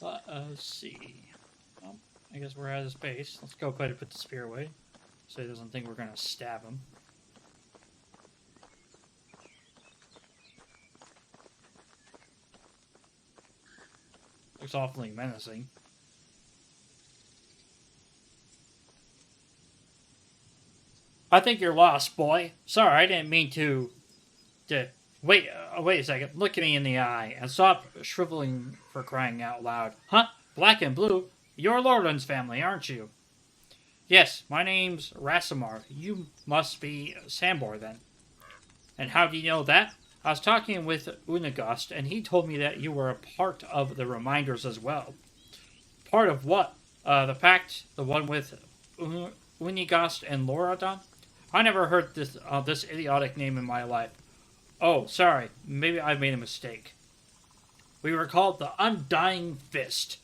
Let's see. Well, I guess we're at his base. Let's go ahead and put the spear away so he doesn't think we're going to stab him. Looks awfully menacing. I think you're lost, boy. Sorry, I didn't mean to wait, wait a second. Look at me in the eye and stop shriveling for crying out loud. Huh? Black and blue? You're Lordan's family, aren't you? Yes, my name's Rasamar. You must be Sambor then. And how do you know that? I was talking with Unagast, and he told me that you were a part of the Reminders as well. Part of what? The pact? The one with Unigast and Loradon? I never heard this idiotic name in my life. Oh, sorry. Maybe I made a mistake. We were called the Undying Vist.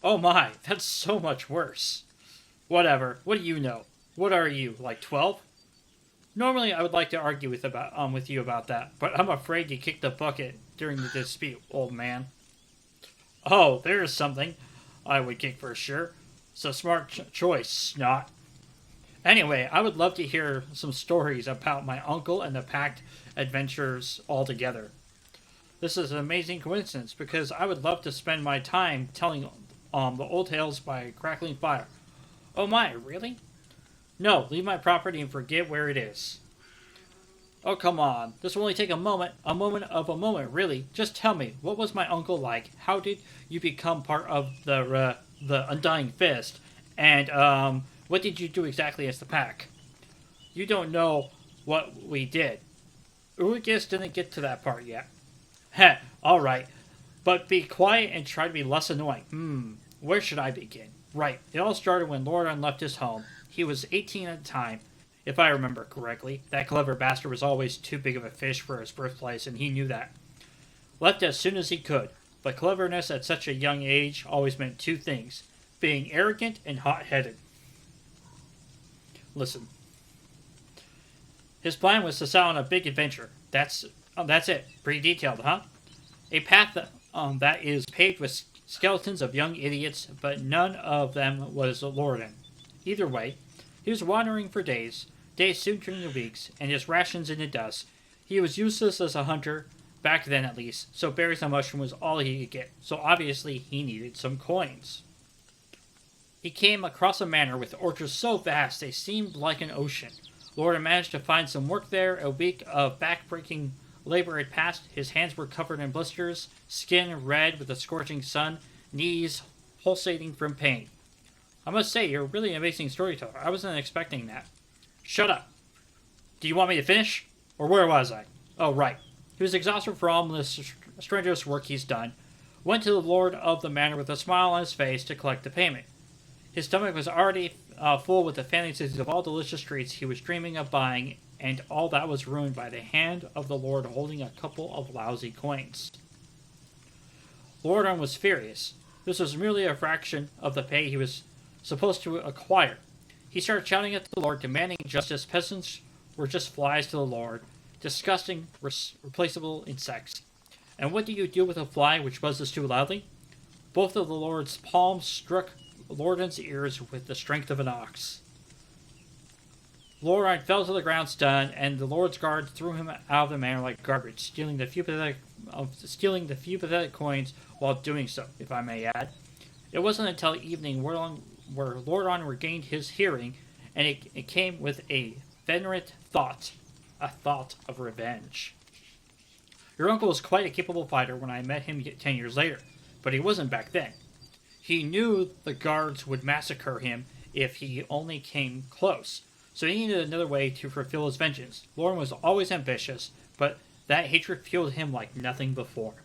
Oh my, that's so much worse. Whatever. What do you know? What are you, like 12? Normally, I would like to argue with you about that, but I'm afraid you kicked the bucket during the dispute, old man. Oh, there's something I would kick for sure. It's a smart choice, Snot. Anyway, I would love to hear some stories about my uncle and the Pact adventures altogether. This is an amazing coincidence because I would love to spend my time telling the old tales by crackling fire. Oh my, really? No, leave my property and forget where it is. Oh, come on. This will only take a moment of a moment, really. Just tell me, what was my uncle like? How did you become part of the Undying Fist? And, what did you do exactly as the pack? You don't know what we did. Urugis didn't get to that part yet. Heh, alright. But be quiet and try to be less annoying. Where should I begin? Right, it all started when Loran left his home. He was 18 at the time, if I remember correctly. That clever bastard was always too big of a fish for his birthplace, and he knew that. Left as soon as he could. But cleverness at such a young age always meant two things. Being arrogant and hot-headed. Listen. His plan was to set on a big adventure. That's it. Pretty detailed, huh? A path that is paved with skeletons of young idiots, but none of them was Lordan. Either way, he was wandering for days soon turning to weeks, and his rations in the dust. He was useless as a hunter, back then at least, so berries and mushroom was all he could get, so obviously he needed some coins. He came across a manor with orchards so vast they seemed like an ocean. Lordan managed to find some work there. A week of back-breaking labor had passed. His hands were covered in blisters, skin red with the scorching sun, knees pulsating from pain. I must say, you're a really amazing storyteller. I wasn't expecting that. Shut up. Do you want me to finish? Or where was I? Oh, right. He was exhausted from all this strenuous work he's done. Went to the lord of the manor with a smile on his face to collect the payment. His stomach was already full with the fantasies of all delicious treats he was dreaming of buying, and all that was ruined by the hand of the lord holding a couple of lousy coins. Lordan was furious. This was merely a fraction of the pay he was supposed to acquire. He started shouting at the lord, demanding justice. Peasants were just flies to the lord, disgusting, replaceable insects. And what do you do with a fly which buzzes too loudly? Both of the lord's palms struck Lordan's ears with the strength of an ox. Lordan fell to the ground stunned, and the lord's guards threw him out of the manor like garbage, stealing the few pathetic coins while doing so, if I may add. It wasn't until evening where Lordan regained his hearing, and it came with a venerate thought, a thought of revenge. Your uncle was quite a capable fighter when I met him 10 years later, but he wasn't back then. He knew the guards would massacre him if he only came close, so he needed another way to fulfill his vengeance. Lordan was always ambitious, but that hatred fueled him like nothing before.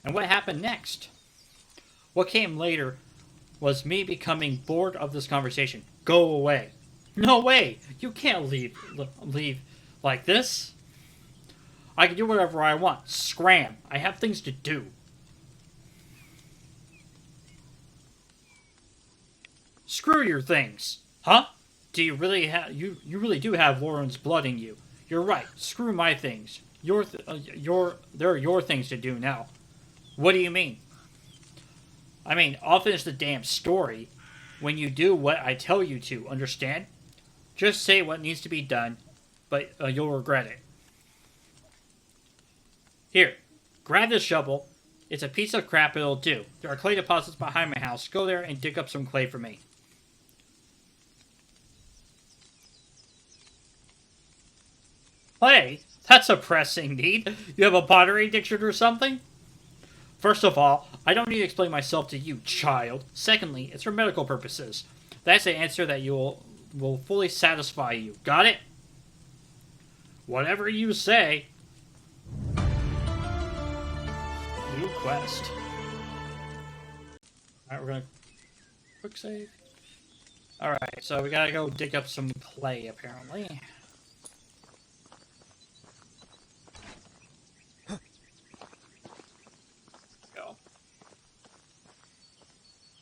And what happened next? What came later was me becoming bored of this conversation. Go away. No way! You can't leave like this. I can do whatever I want. Scram. I have things to do. Screw your things. Huh? Do you really have you really do have Lordan's blood in you. You're right. Screw my things. there are your things to do now. What do you mean? I mean, I'll finish the damn story when you do what I tell you to, understand? Just say what needs to be done, but you'll regret it. Here, grab this shovel. It's a piece of crap, but it'll do. There are clay deposits behind my house. Go there and dig up some clay for me. Clay? That's a pressing need. You have a pottery addiction or something? First of all, I don't need to explain myself to you, child. Secondly, it's for medical purposes. That's the answer that will fully satisfy you. Got it? Whatever you say. New quest. Alright, we're gonna quick save. Alright, so we gotta go dig up some clay, apparently. Go.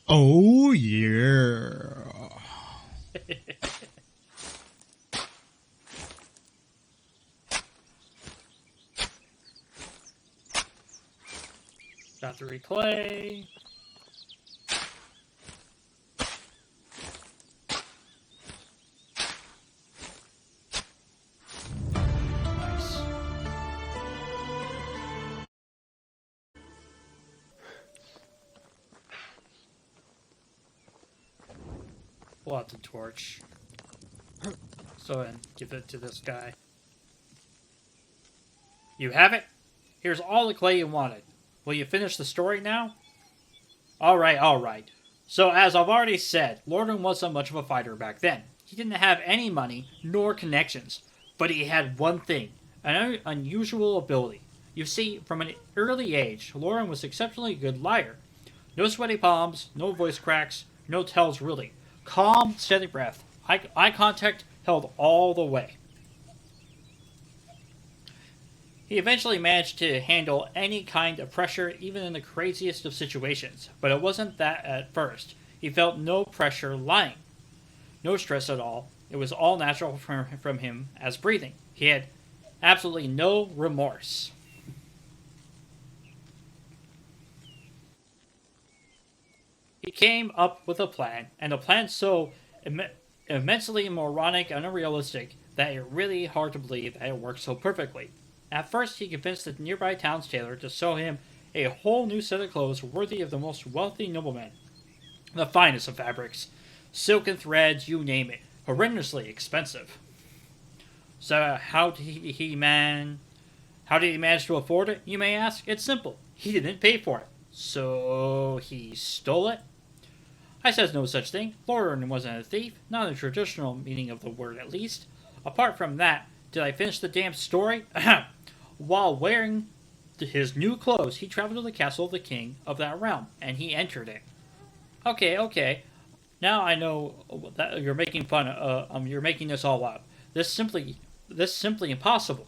Oh, yeah. Got to reclay. Nice. Pull out the torch. So and give it to this guy. You have it? Here's all the clay you wanted. Will you finish the story now? Alright. So, as I've already said, Lorden wasn't much of a fighter back then. He didn't have any money, nor connections. But he had one thing, an unusual ability. You see, from an early age, Lorden was an exceptionally good liar. No sweaty palms, no voice cracks, no tells really. Calm, steady breath. Eye contact held all the way. He eventually managed to handle any kind of pressure, even in the craziest of situations. But it wasn't that at first. He felt no pressure lying. No stress at all. It was all natural from him as breathing. He had absolutely no remorse. He came up with a plan, and a plan so immensely moronic and unrealistic that it's really hard to believe that it worked so perfectly. At first, he convinced the nearby town's tailor to sew him a whole new set of clothes worthy of the most wealthy nobleman. The finest of fabrics. Silk and threads, you name it. Horrendously expensive. So how did he manage to afford it, you may ask? It's simple. He didn't pay for it. So he stole it? I says no such thing. Lorden wasn't a thief. Not in the traditional meaning of the word, at least. Apart from that, did I finish the damn story? While wearing his new clothes, he traveled to the castle of the king of that realm, and he entered it. Okay. Now I know that you're making fun. You're making this all up. This simply impossible.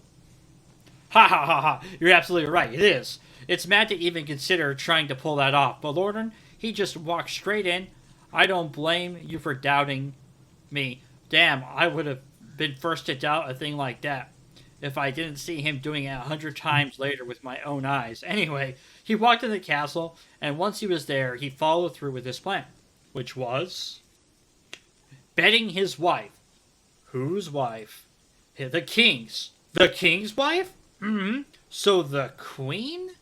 Ha! You're absolutely right. It is. It's mad to even consider trying to pull that off. But Lorden, he just walked straight in. I don't blame you for doubting me. Damn, I would have been first to doubt a thing like that if I didn't see him doing it 100 times later with my own eyes. Anyway, he walked in the castle, and once he was there, he followed through with his plan, which was betting his wife. Whose wife? The king's. The king's wife? So the queen?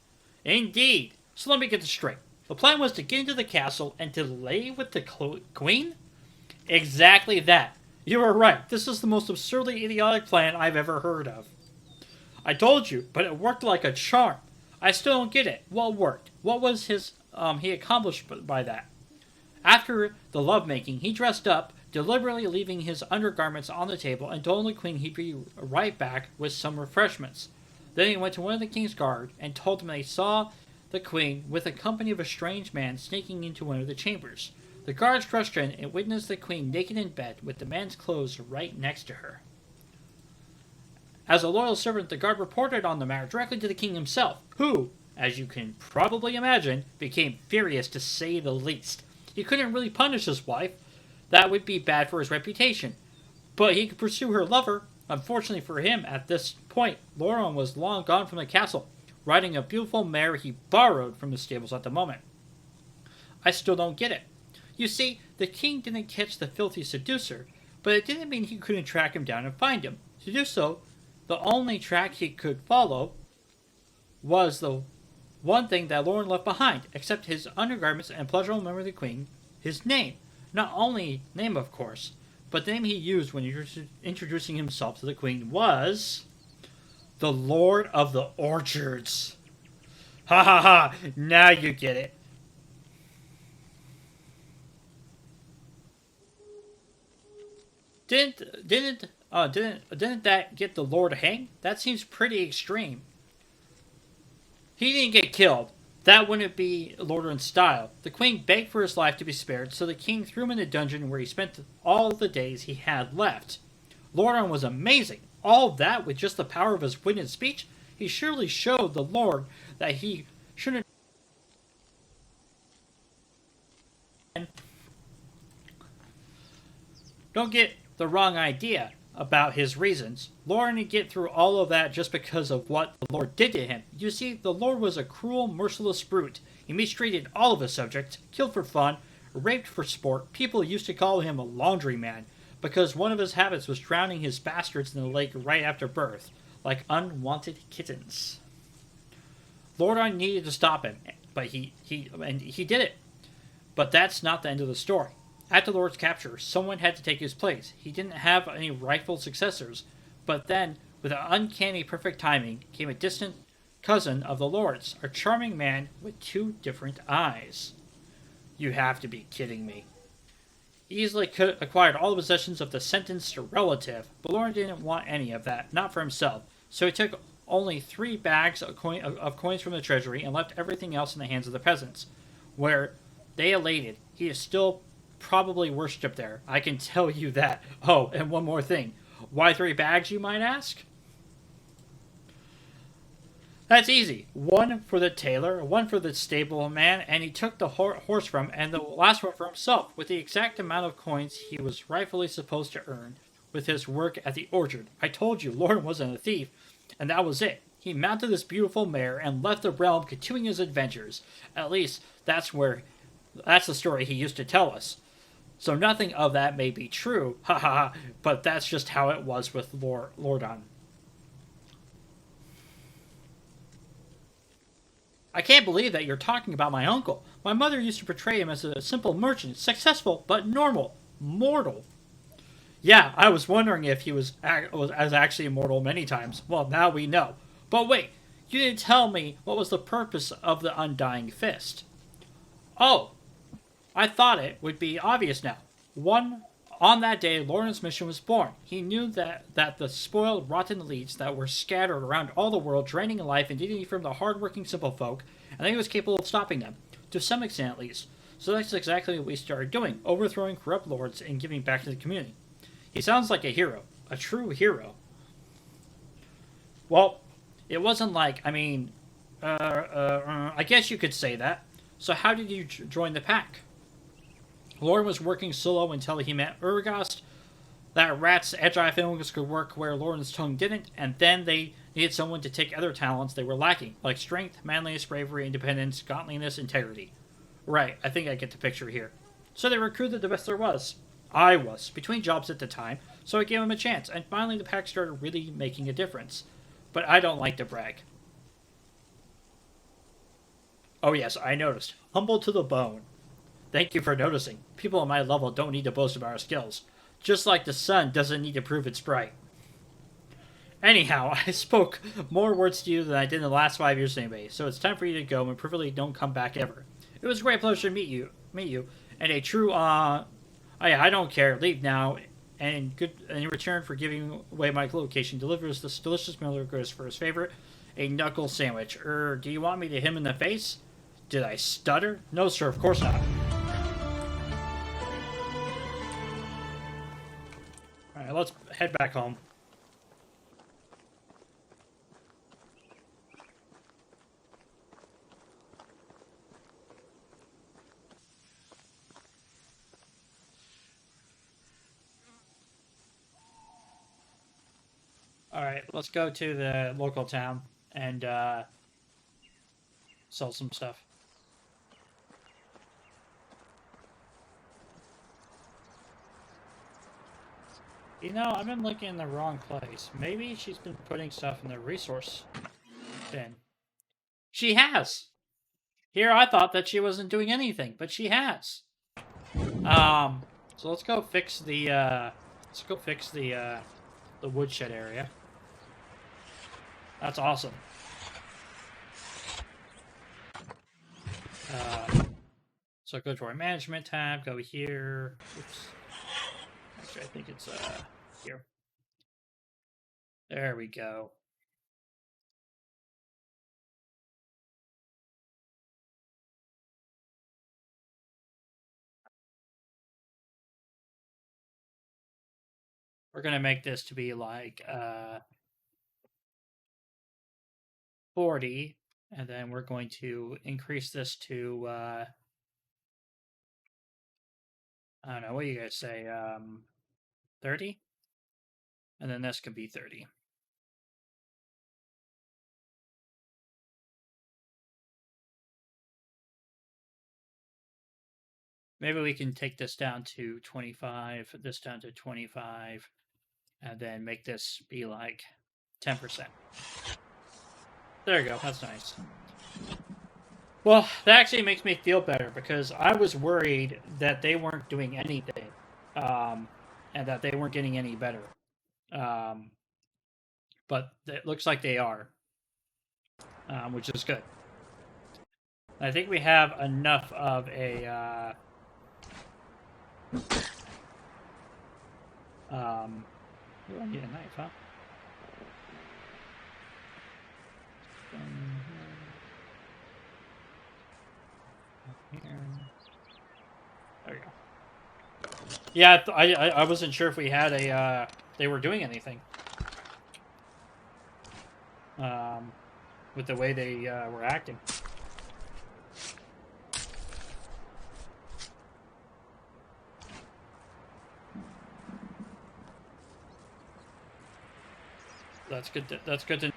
Indeed. So let me get this straight. The plan was to get into the castle and to lay with the queen? Exactly that. You were right. This is the most absurdly idiotic plan I've ever heard of. I told you, but it worked like a charm. I still don't get it. What worked? What was he accomplished by that? After the lovemaking, he dressed up, deliberately leaving his undergarments on the table, and told the queen he'd be right back with some refreshments. Then he went to one of the king's guard and told him they saw the queen with a company of a strange man sneaking into one of the chambers. The guards rushed in and witnessed the queen naked in bed with the man's clothes right next to her. As a loyal servant, the guard reported on the matter directly to the king himself, who, as you can probably imagine, became furious to say the least. He couldn't really punish his wife. That would be bad for his reputation. But he could pursue her lover. Unfortunately for him, at this point, Lauren was long gone from the castle, riding a beautiful mare he borrowed from the stables at the moment. I still don't get it. You see, the king didn't catch the filthy seducer, but it didn't mean he couldn't track him down and find him. To do so, the only track he could follow was the one thing that Lauren left behind, except his undergarments and pleasurable memory of the queen, his name. Not only name, of course, but the name he used when introducing himself to the queen was the Lord of the Orchards. Ha ha ha! Now you get it. Didn't that get the Lord hanged? That seems pretty extreme. He didn't get killed. That wouldn't be Lord in style. The queen begged for his life to be spared, so the king threw him in a dungeon where he spent all the days he had left. Lordon was amazing. All that with just the power of his wit and speech? He surely showed the Lord that he shouldn't. Don't get the wrong idea about his reasons. Lauren didn't get through all of that just because of what the Lord did to him. You see, the Lord was a cruel, merciless brute. He mistreated all of his subjects, killed for fun, raped for sport. People used to call him a laundryman because one of his habits was drowning his bastards in the lake right after birth, like unwanted kittens. Lordon needed to stop him, but he did it. But that's not the end of the story. After the Lord's capture, someone had to take his place. He didn't have any rightful successors, but then, with an uncanny perfect timing, came a distant cousin of the Lord's, a charming man with 2 different eyes. You have to be kidding me. He easily acquired all the possessions of the sentenced relative, but Lord didn't want any of that, not for himself, so he took only 3 bags of coins from the treasury and left everything else in the hands of the peasants, where they elated. He is still probably worshipped there. I can tell you that. Oh, and one more thing. Why 3 bags, you might ask? That's easy. 1 for the tailor, 1 for the stable man, and he took the horse from, and the last one for himself, with the exact amount of coins he was rightfully supposed to earn with his work at the orchard. I told you, Lauren wasn't a thief, and that was it. He mounted this beautiful mare and left the realm continuing his adventures. At least, that's the story he used to tell us. So nothing of that may be true, ha ha ha, but that's just how it was with Lordon. I can't believe that you're talking about my uncle. My mother used to portray him as a simple merchant, successful but normal, mortal. Yeah, I was wondering if he was actually immortal many times. Well, now we know. But wait, you didn't tell me what was the purpose of the Undying Fist. Oh, I thought it would be obvious now. On that day, Lauren's mission was born. He knew that the spoiled, rotten leads that were scattered around all the world, draining life and dignity from the hard-working simple folk, and he was capable of stopping them, to some extent at least. So that's exactly what we started doing, overthrowing corrupt lords and giving back to the community. He sounds like a hero, a true hero. Well, it wasn't like, I guess you could say that. So how did you join the pack? Lauren was working solo until he met Urgast. That rat's agile fingers could work where Lauren's tongue didn't, and then they needed someone to take other talents they were lacking, like strength, manliness, bravery, independence, godliness, integrity. Right, I think I get the picture here. So they recruited the best there was. I was, between jobs at the time, so I gave him a chance, and finally the pack started really making a difference. But I don't like to brag. Oh yes, I noticed. Humble to the bone. Thank you for noticing. People at my level don't need to boast about our skills. Just like the sun doesn't need to prove it's bright. Anyhow, I spoke more words to you than I did in the last 5 years anyway, so it's time for you to go and preferably don't come back ever. It was a great pleasure to meet you, and a true, I don't care, leave now, and in return for giving away my location, delivers this delicious meal request for his favorite, a knuckle sandwich. Do you want me to hit him in the face? Did I stutter? No, sir, of course not. Alright, let's head back home. Alright, let's go to the local town and sell some stuff. You know, I've been looking in the wrong place. Maybe she's been putting stuff in the resource bin. She has! Here I thought that she wasn't doing anything, but she has. So let's go fix the woodshed area. That's awesome. So go to our management tab, go here. Oops. Actually, I think it's here. There we go. We're gonna make this to be like 40, and then we're going to increase this to I don't know, what do you guys say? 30? And then this could be 30. Maybe we can take this down to 25, this down to 25, and then make this be like 10%. There you go, that's nice. Well, that actually makes me feel better, because I was worried that they weren't doing anything, and that they weren't getting any better. But it looks like they are, which is good. I think we have enough of a... we don't need a knife, huh? Here. There we go. Yeah, I wasn't sure if we had a, they were doing anything. With the way they were acting. That's good. That's good to.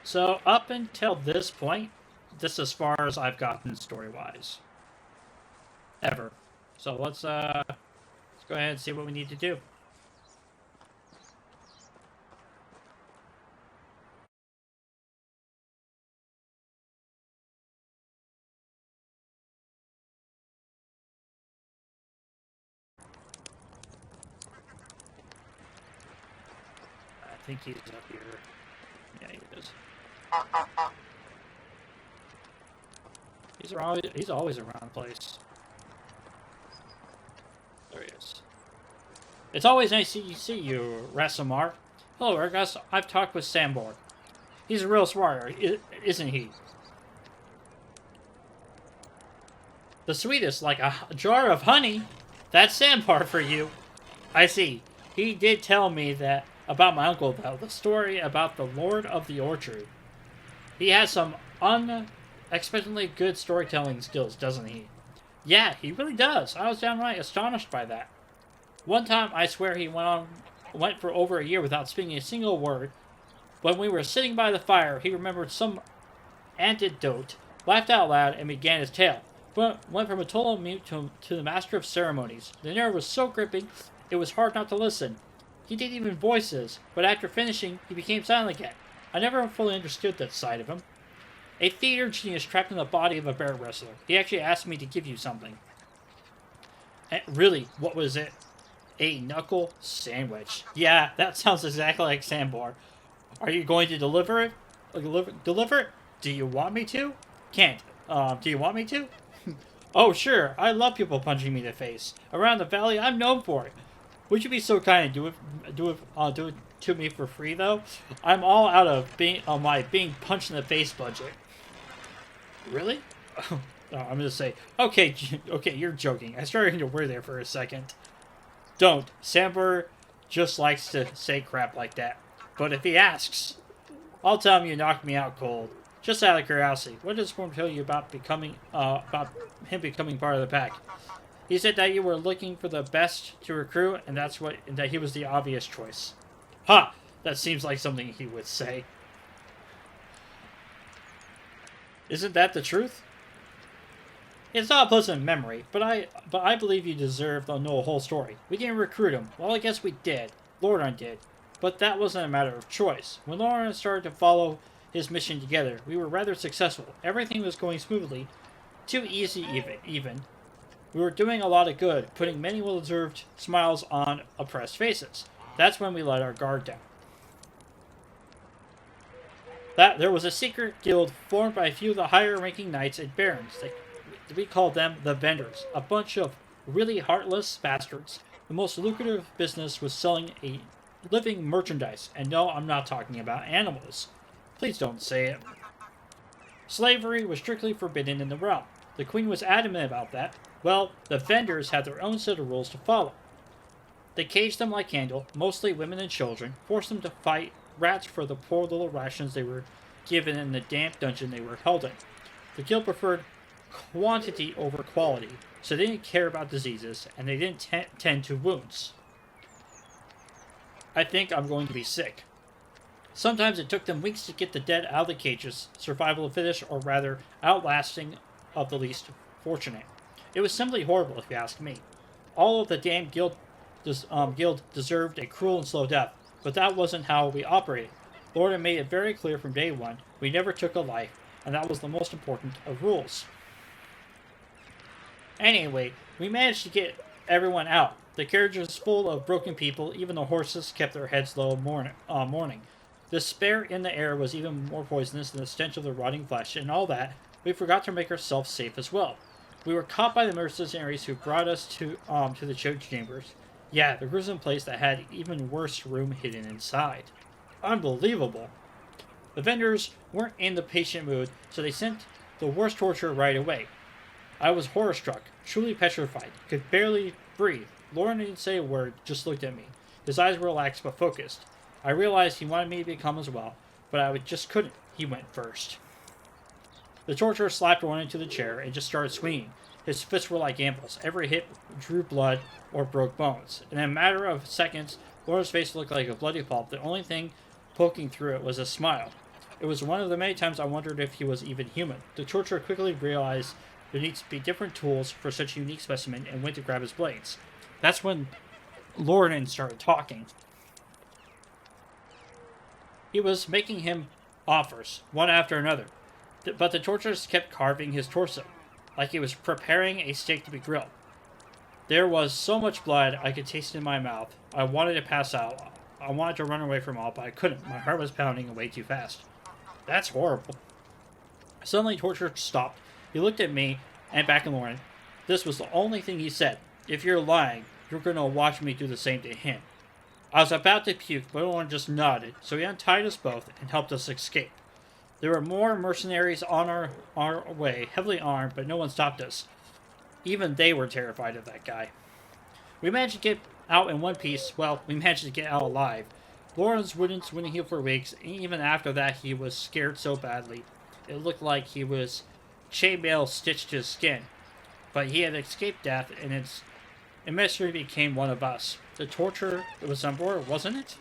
So up until this point, this is as far as I've gotten story-wise. Ever. So let's go ahead and see what we need to do. I think he's up here. Yeah, he is. He's always around the place. There he is. It's always nice to see you, Rasamar. Hello, Ergus. I've talked with Sambor. He's a real warrior, isn't he? The sweetest, like a jar of honey. That's Sambor for you. I see. He did tell me that about my uncle, though. The story about the Lord of the Orchard. He has some unexpectedly good storytelling skills, doesn't he? Yeah, he really does. I was downright astonished by that. One time, I swear he went for over a year without speaking a single word. When we were sitting by the fire, he remembered some anecdote, laughed out loud, and began his tale. Went from a total mute to the master of ceremonies. The nerve was so gripping, it was hard not to listen. He did even voices, but after finishing, he became silent again. I never fully understood that side of him. A theater genius trapped in the body of a bear wrestler. He actually asked me to give you something. And really, what was it? A knuckle sandwich. Yeah, that sounds exactly like Sambor. Are you going to deliver it? Deliver it? Do you want me to? Can't. Do you want me to? Oh, sure. I love people punching me in the face. Around the valley, I'm known for it. Would you be so kind and do it to me for free, though? I'm all out of my being punched in the face budget. Really? Oh, I'm gonna say, okay, you're joking. I started to worry there for a second. Don't. Sambor just likes to say crap like that. But if he asks, I'll tell him you knocked me out cold. Just out of curiosity, what did Storm tell you about him becoming part of the pack? He said that you were looking for the best to recruit, and that he was the obvious choice. Ha! That seems like something he would say. Isn't that the truth? It's not a pleasant memory, but I believe you deserve to know the whole story. We didn't recruit him. Well, I guess we did. Lordan did. But that wasn't a matter of choice. When Lordan started to follow his mission together, we were rather successful. Everything was going smoothly. Too easy, even. We were doing a lot of good, putting many well-deserved smiles on oppressed faces. That's when we let our guard down. There was a secret guild formed by a few of the higher-ranking knights and barons. We called them the Vendors, a bunch of really heartless bastards. The most lucrative business was selling a living merchandise, and no, I'm not talking about animals. Please don't say it. Slavery was strictly forbidden in the realm. The queen was adamant about that. Well, the Vendors had their own set of rules to follow. They caged them like cattle, mostly women and children, forced them to fight rats for the poor little rations they were given in the damp dungeon they were held in. The guild preferred quantity over quality, so they didn't care about diseases, and they didn't tend to wounds. I think I'm going to be sick. Sometimes it took them weeks to get the dead out of the cages, survival of the fittest, or rather, outlasting of the least fortunate. It was simply horrible, if you ask me. All of the damn guild deserved a cruel and slow death, but that wasn't how we operated. Lordan made it very clear from day one, we never took a life, and that was the most important of rules. Anyway, we managed to get everyone out. The carriage was full of broken people, even the horses kept their heads low mourning. The despair in the air was even more poisonous than the stench of the rotting flesh, and all that, we forgot to make ourselves safe as well. We were caught by the mercenaries who brought us to the choke chambers. Yeah, the gruesome place that had even worse room hidden inside. Unbelievable. The Vendors weren't in the patient mood, so they sent the worst torture right away. I was horror-struck, truly petrified, could barely breathe. Lordan didn't say a word, just looked at me. His eyes were relaxed but focused. I realized he wanted me to become as well, but I just couldn't. He went first. The torturer slapped one into the chair and just started swinging. His fists were like anvils. Every hit drew blood or broke bones. In a matter of seconds, Lordan's face looked like a bloody pulp. The only thing poking through it was a smile. It was one of the many times I wondered if he was even human. The torturer quickly realized there needs to be different tools for such a unique specimen and went to grab his blades. That's when Lordan started talking. He was making him offers, one after another. But the torturers kept carving his torso, like he was preparing a steak to be grilled. There was so much blood I could taste it in my mouth. I wanted to pass out. I wanted to run away from all, but I couldn't. My heart was pounding way too fast. That's horrible. Suddenly, torture stopped. He looked at me and back at Lordan. This was the only thing he said. If you're lying, you're going to watch me do the same to him. I was about to puke, but Lordan just nodded, so he untied us both and helped us escape. There were more mercenaries on our way, heavily armed, but no one stopped us. Even they were terrified of that guy. We managed to get out in one piece. Well, we managed to get out alive. Lordan's wouldn't heal for weeks, and even after that he was scared so badly. It looked like he was chainmail stitched to his skin. But he had escaped death, and its mystery became one of us. The torture was Sambor, wasn't it?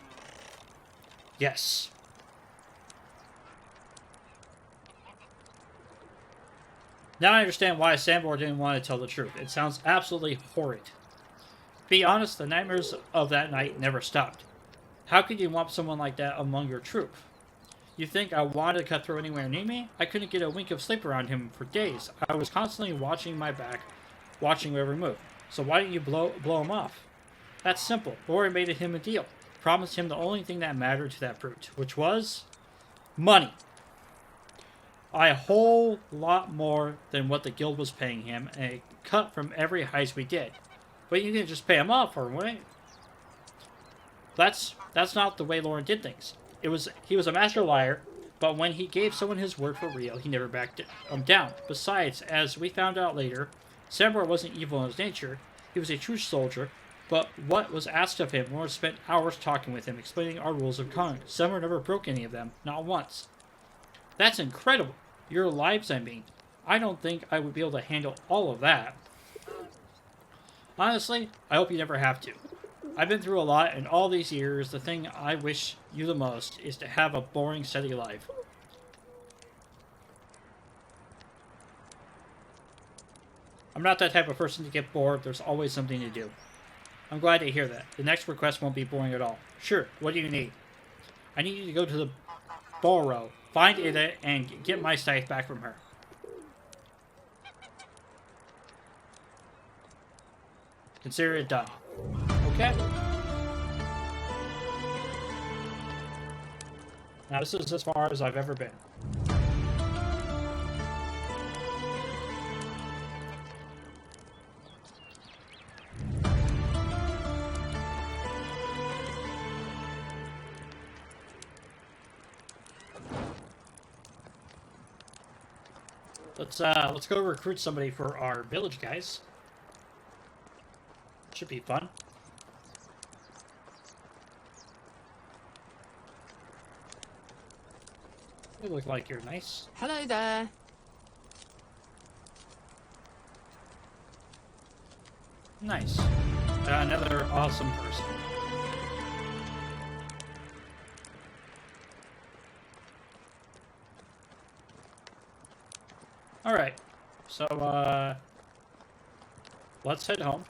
Yes. Now I understand why Sambor didn't want to tell the truth. It sounds absolutely horrid. To be honest, the nightmares of that night never stopped. How could you want someone like that among your troop? You think I wanted to cut through anywhere near me? I couldn't get a wink of sleep around him for days. I was constantly watching my back, watching every move. So why didn't you blow him off? That's simple. Lordan made him a deal. Promised him the only thing that mattered to that brute, which was money. A whole lot more than what the guild was paying him, and a cut from every heist we did. But you didn't just pay him off, or what? That's not the way Lordan did things. He was a master liar, but when he gave someone his word for real, he never backed down. Besides, as we found out later, Sambor wasn't evil in his nature. He was a true soldier, But what was asked of him, Lawrence spent hours talking with him, explaining our rules of conduct. Summer never broke any of them, not once. That's incredible. Your lives, I mean. I don't think I would be able to handle all of that. Honestly, I hope you never have to. I've been through a lot, and all these years, the thing I wish you the most is to have a boring, steady life. I'm not that type of person to get bored. There's always something to do. I'm glad to hear that. The next request won't be boring at all. Sure, what do you need? I need you to go to the borough, find Ada, and get my scythe back from her. Consider it done. Okay. Now this is as far as I've ever been. Let's go recruit somebody for our village, guys. Should be fun. You look like you're nice. Hello there. Nice. Another awesome person. Alright. So, let's head home.